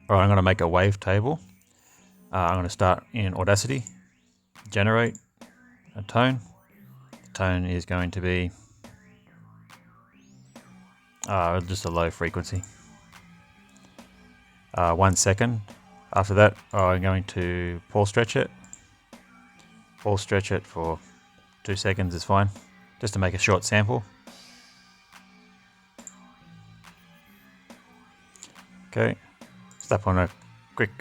Alright, I'm going to make a wavetable. I'm going to start in Audacity, generate a tone. The tone is going to be just a low frequency. 1 second. After that, I'm going to Paulstretch it. Paulstretch it for 2 seconds is fine, just to make a short sample. Okay, slap on a quick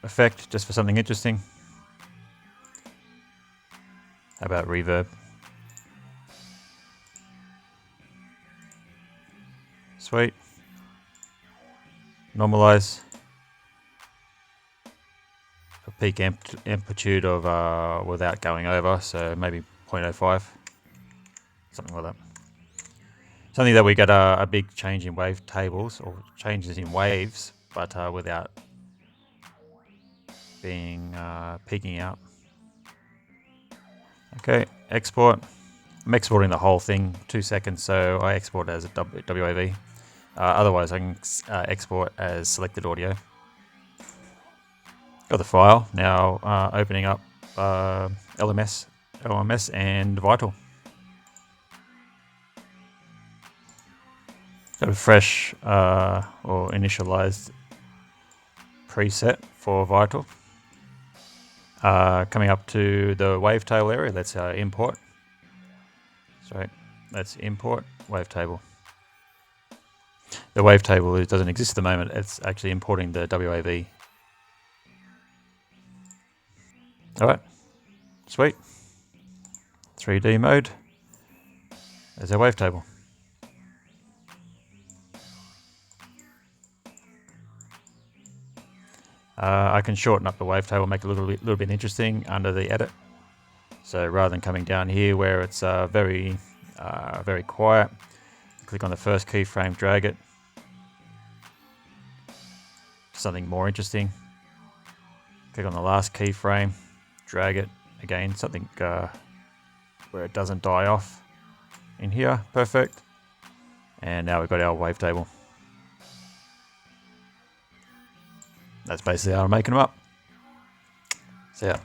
effect just for something interesting. How about reverb? Sweet. Normalize. A peak amplitude of without going over, so maybe 0.05, something like that. Something that we get a big change in wavetables, or changes in waves, but without being peaking out. Okay, export. I'm exporting the whole thing, 2 seconds, so I export as a WAV. Otherwise, I can export as selected audio. Got the file. Now opening up LMMS and Vital. Got a fresh or initialized preset for Vital. Coming up to the wavetable area, let's import. Sorry, let's import wavetable. The wavetable doesn't exist at the moment. It's actually importing the WAV. Alright, sweet. 3D mode. There's our wavetable. I can shorten up the wavetable, make it a little bit interesting under the edit. So rather than coming down here where it's very quiet, click on the first keyframe, drag it. Something more interesting. Click on the last keyframe, drag it again. Something where it doesn't die off. In here, perfect. And now we've got our wavetable. That's basically how I'm making them up. See ya.